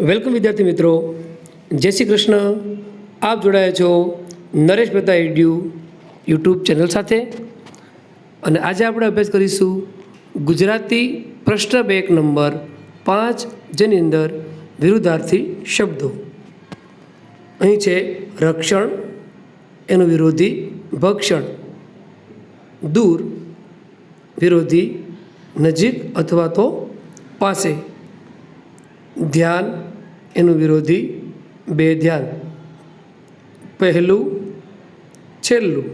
Welcome વિદ્યાર્થી મિત્રો, જય શ્રી કૃષ્ણ. આપ જોડાયા છો નરેશ મહેતા એડ્યુ યુટ્યુબ ચેનલ સાથે. અને આજે આપણે અભ્યાસ કરીશું ગુજરાતી પ્રશ્ન બેંક નંબર 5, જેની અંદર વિરુદ્ધાર્થી શબ્દો. અહીં છે રક્ષણ, એનું વિરોધી ભક્ષણ. દૂર વિરોધી નજીક અથવા તો પાસે. ધ્યાન એનું વિરોધી બેધ્યાન. પહેલું છેલ્લું.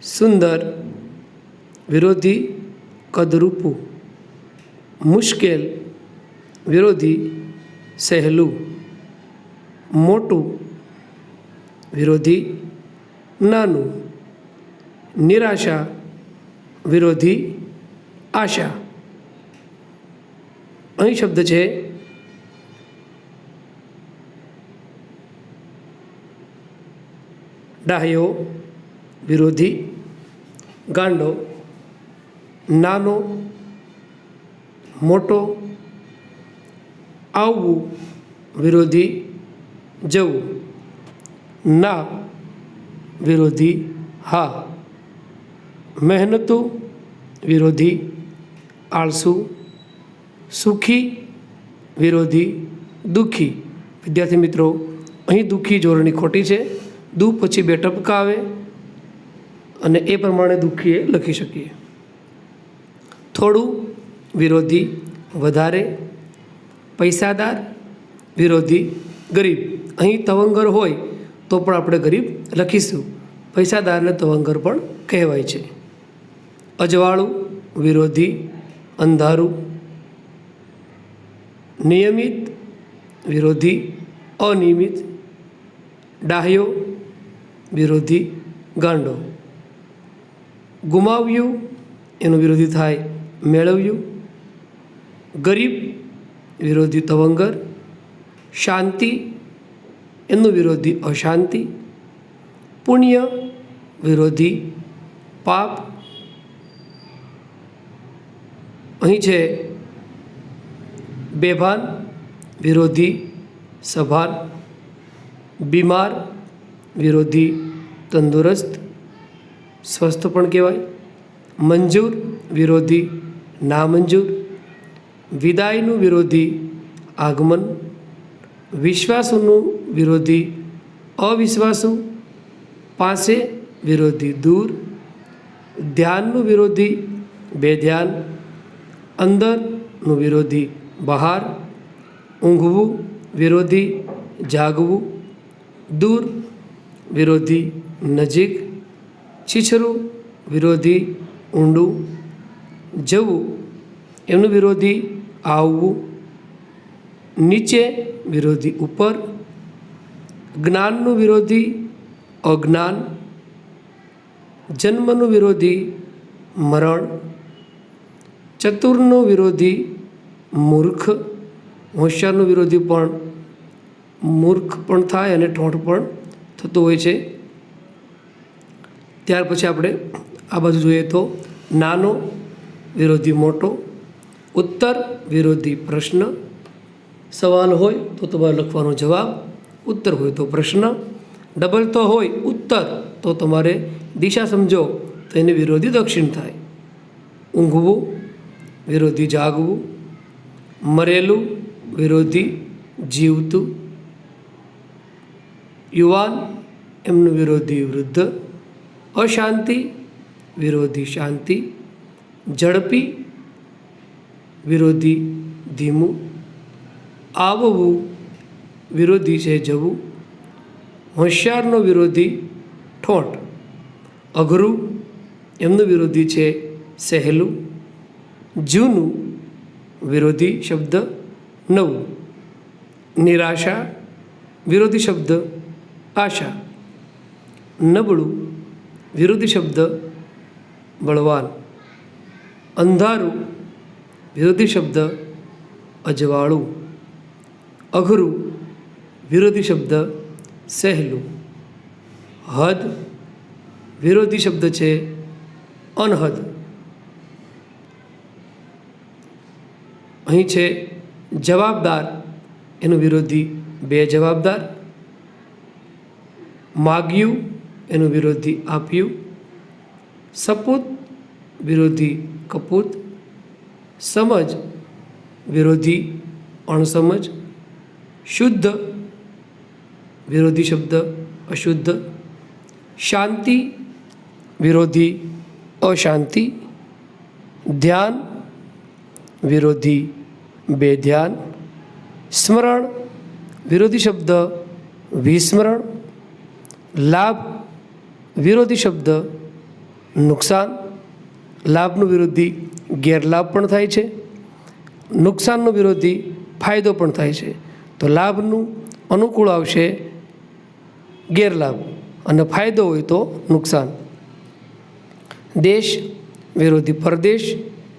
સુંદર વિરોધી કદરૂપું. મુશ્કેલ વિરોધી સહેલું. મોટું વિરોધી નાનું. નિરાશા વિરોધી આશા. અહીં શબ્દ છે ડાહ્યો વિરોધી ગાંડો. નાનો મોટો. આવવું વિરોધી જવું. ના વિરોધી હા. મહેનતું વિરોધી આળસુ. સુખી વિરોધી દુઃખી. વિદ્યાર્થી મિત્રો, અહીં દુઃખી જોડણી ખોટી છે. દુ પછી બે ટપકા આવે અને એ પ્રમાણે દુઃખીએ લખી શકીએ. થોડું વિરોધી વધારે. પૈસાદાર વિરોધી ગરીબ. અહીં તવંગર હોય તો પણ આપણે ગરીબ લખીશું. પૈસાદારને તવંગર પણ કહેવાય છે. અજવાળું વિરોધી અંધારું. નિયમિત વિરોધી અનિયમિત. ડાહ્યો વિરોધી ગાંડો. ગુમાવ્યું એનું વિરોધી થાય મેળવ્યું. ગરીબ વિરોધી તવંગર. શાંતિ એનું વિરોધી અશાંતિ. પુણ્ય વિરોધી પાપ. અહીં છે બેભાન વિરોધી સભાન. બીમાર વિરોધી તંદુરસ્ત, સ્વસ્થ પણ કહેવાય. મંજૂર વિરોધી નામંજૂર. વિદાયનું વિરોધી આગમન. વિશ્વાસુનું વિરોધી અવિશ્વાસુ. પાસે વિરોધી દૂર. ધ્યાનનું વિરોધી બેધ્યાન. અંદરનું વિરોધી બહાર. ઊંઘવું વિરોધી જાગવું. દૂર વિરોધી નજીક. છીછરું વિરોધી ઊંડું. જવું એનું વિરોધી આવવું. નીચે વિરોધી ઉપર. જ્ઞાનનું વિરોધી અજ્ઞાન. જન્મનું વિરોધી મરણ. ચતુરનું વિરોધી મૂર્ખ. હોશિયારનું વિરોધી પણ મૂર્ખ પણ થાય અને ઠોઠ પણ થતું હોય છે. ત્યાર પછી આપણે આ બાજુ જોઈએ તો નાનો વિરોધી મોટો. ઉત્તર વિરોધી પ્રશ્ન. સવાલ હોય તો તમારે લખવાનો જવાબ, ઉત્તર હોય તો પ્રશ્ન. ડબલ તો હોય ઉત્તર તો તમારે દિશા સમજો તો એને વિરોધી દક્ષિણ થાય. ઊંઘવું વિરોધી જાગવું. મરેલું વિરોધી જીવતું. યુવાન એમનું વિરોધી વૃદ્ધ. અશાંતિ વિરોધી શાંતિ. ઝડપી વિરોધી ધીમું. આવવું વિરોધી છે જવું. હોશિયારનો વિરોધી ઠોઠ. અઘરું એમનું વિરોધી છે સહેલું. જૂનું વિરોધી શબ્દ નવું. નિરાશા વિરોધી શબ્દ આશા. નબળું વિરોધી શબ્દ બળવાન. અંધારું વિરોધી શબ્દ અજવાળું. અઘરું વિરોધી શબ્દ સહેલું. હદ વિરોધી શબ્દ છે અનહદ. અહીં છે જવાબદાર એનું વિરોધી બેજવાબદાર. માગ્યું એનું વિરોધી આપ્યું. સપૂત વિરોધી કપૂત. સમજ વિરોધી અણસમજ. શુદ્ધ વિરોધી શબ્દ અશુદ્ધ. શાંતિ વિરોધી અશાંતિ. ધ્યાન વિરોધી બેધ્યાન. સ્મરણ વિરોધી શબ્દ વિસ્મરણ. લાભ વિરોધી શબ્દ નુકસાન. લાભનું વિરોધી ગેરલાભ પણ થાય છે. નુકસાનનું વિરોધી ફાયદો પણ થાય છે. તો લાભનું અનુકૂળ આવશે ગેરલાભ અને ફાયદો હોય તો નુકસાન. દેશ વિરોધી પરદેશ.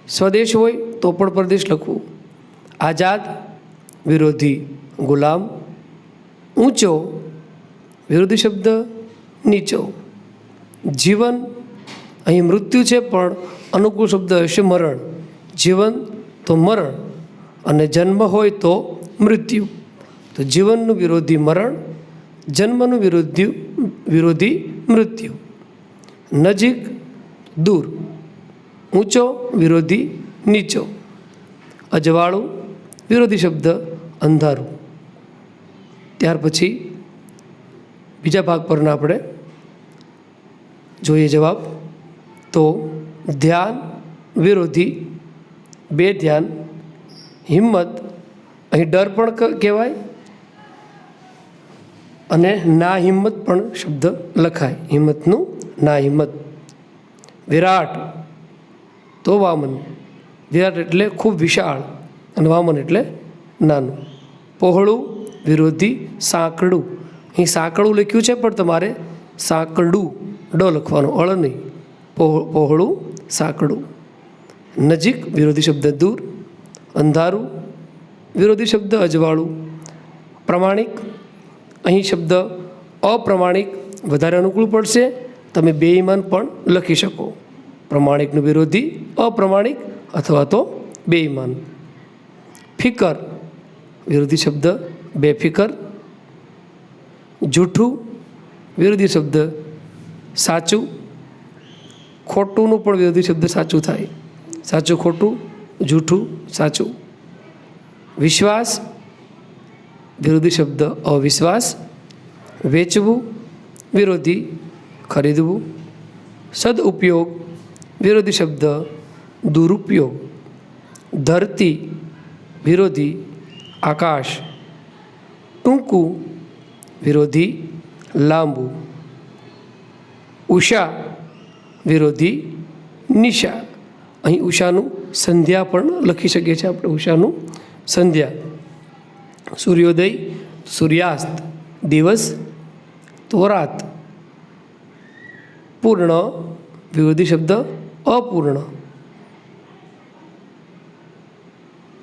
સ્વદેશ હોય તો પણ પરદેશ લખવું. આઝાદ વિરોધી ગુલામ. ઊંચો વિરોધી શબ્દ નીચો. જીવન અહીં મૃત્યુ છે પણ અનુકૂળ શબ્દ હશે મરણ. જીવન તો મરણ અને જન્મ હોય તો મૃત્યુ. તો જીવનનું વિરોધી મરણ. જન્મનું વિરોધી મૃત્યુ. નજીક દૂર. ઊંચો વિરોધી નીચો. અજવાળું વિરોધી શબ્દ અંધારું. ત્યાર પછી બીજા ભાગ પરના આપણે જોઈએ જવાબ. તો ધ્યાન વિરોધી બેધ્યાન. હિંમત અહીં ડર પણ કહેવાય અને ના હિંમત પણ શબ્દ લખાય. હિંમતનું ના હિંમત. વિરાટ તો વામન. વિરાટ એટલે ખૂબ વિશાળ અને વામન એટલે નાનું. પહોળું વિરોધી સાંકડું. અહીં સાંકડું લખ્યું છે પણ તમારે સાંકડું ડ લખવાનું, અળ નહીં. પહોળું સાંકડું. નજીક વિરોધી શબ્દ દૂર. અંધારું વિરોધી શબ્દ અજવાળું. પ્રમાણિક અહીં શબ્દ અપ્રમાણિક વધારે અનુકૂળ પડશે. તમે બેઈમાન પણ લખી શકો. પ્રમાણિકનું વિરોધી અપ્રમાણિક અથવા તો બેઈમાન. ફિકર વિરોધી શબ્દ બેફિકર. જૂઠું વિરોધી શબ્દ સાચું. ખોટુંનું પણ વિરોધી શબ્દ સાચું થાય. સાચું ખોટું, જૂઠું સાચું. વિશ્વાસ વિરોધી શબ્દ અવિશ્વાસ. વેચવું વિરોધી ખરીદવું. સદઉપયોગ વિરોધી શબ્દ દુરુપયોગ. ધરતી વિરોધી આકાશ. ટૂંકું વિરોધી લાંબુ. ઉષા વિરોધી નિશા. અહીં ઉષાનું સંધ્યા પણ લખી શકીએ છીએ આપણે. ઉષાનું સંધ્યા. સૂર્યોદય સૂર્યાસ્ત. દિવસ તો રાત. પૂર્ણ વિરોધી શબ્દ અપૂર્ણ.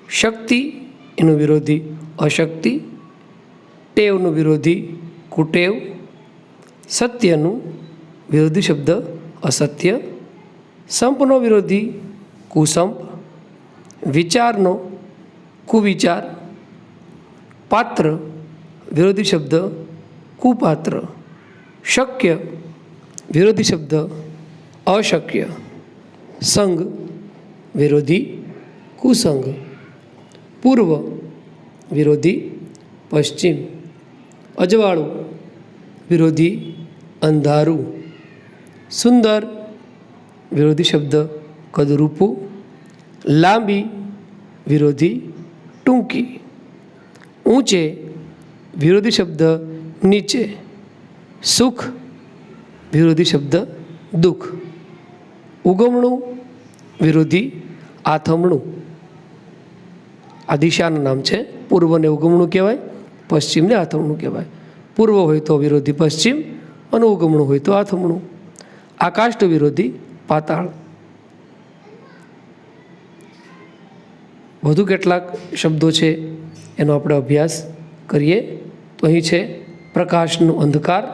શક્તિ એનું વિરોધી અશક્તિ. ટેવનું વિરોધી કુટેવ. સત્યનું વિરોધી શબ્દ અસત્ય. સંપનો વિરોધી કુસંપ. વિચારનો કુવિચાર. પાત્ર વિરોધી શબ્દ કુપાત્ર. શક્ય વિરોધી શબ્દ અશક્ય. સંગ વિરોધી કુસંગ. પૂર્વ વિરોધી પશ્ચિમ. અજવાળું વિરોધી અંધારું. સુંદર વિરોધી શબ્દ કદરૂપું. લાંબી વિરોધી ટૂંકી. ઊંચે વિરોધી શબ્દ નીચે. સુખ વિરોધી શબ્દ દુઃખ. ઉગમણું વિરોધી આથમણું. આ દિશાનું નામ છે. પૂર્વને ઉગમણું કહેવાય, પશ્ચિમને આથમણું કહેવાય. પૂર્વ હોય તો વિરોધી પશ્ચિમ અને ઉગમણું હોય તો આથમણું. આકાશ વિરોધી પાતાળ. વધુ કેટલાક શબ્દો છે એનો આપણે અભ્યાસ કરીએ. તો અહીં છે પ્રકાશનું અંધકાર.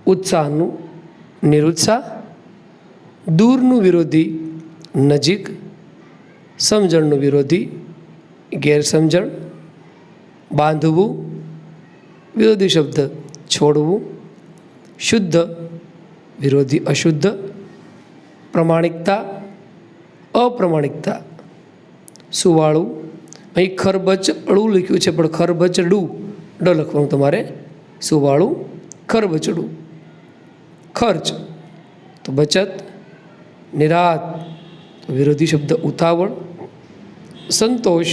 ઉત્સાહનું નિરુત્સાહ. દૂરનું વિરોધી નજીક. સમજણનું વિરોધી ગેરસમજણ. બાંધવું, વિરોધી શબ્દ છોડવું. શુદ્ધ વિરોધી અશુદ્ધ. પ્રમાણિકતા, અપ્રમાણિકતા. સુવાળું, અહીં ખરબચડું લખ્યું છે પણ ખરબચડું ડ લખવાનું તમારે. સુવાળું, ખરબચડું. ખર્ચ તો બચત. નિરાત તો વિરોધી શબ્દ ઉતાવળ. સંતોષ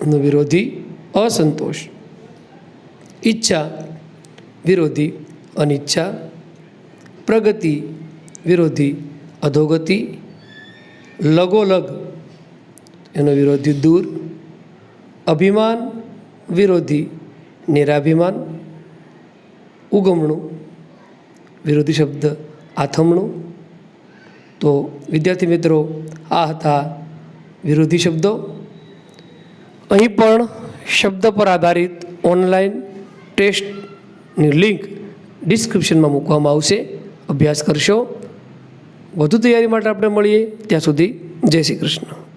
નો વિરોધી અસંતોષ. ઈચ્છા વિરોધી અનિચ્છા. પ્રગતિ વિરોધી અધોગતિ. લગોલગ એનો વિરોધી દૂર. અભિમાન વિરોધી નિરાભિમાન. ઉગમણું વિરોધી શબ્દ આથમણું. તો વિદ્યાર્થી મિત્રો, આ હતા વિરોધી શબ્દો. અહીં પણ શબ્દ પર આધારિત ઓનલાઈન ટેસ્ટની લિંક ડિસ્ક્રિપ્શનમાં મૂકવામાં આવશે. અભ્યાસ કરશો. વધુ તૈયારી માટે આપણે મળીએ. ત્યાં સુધી જય શ્રી કૃષ્ણ.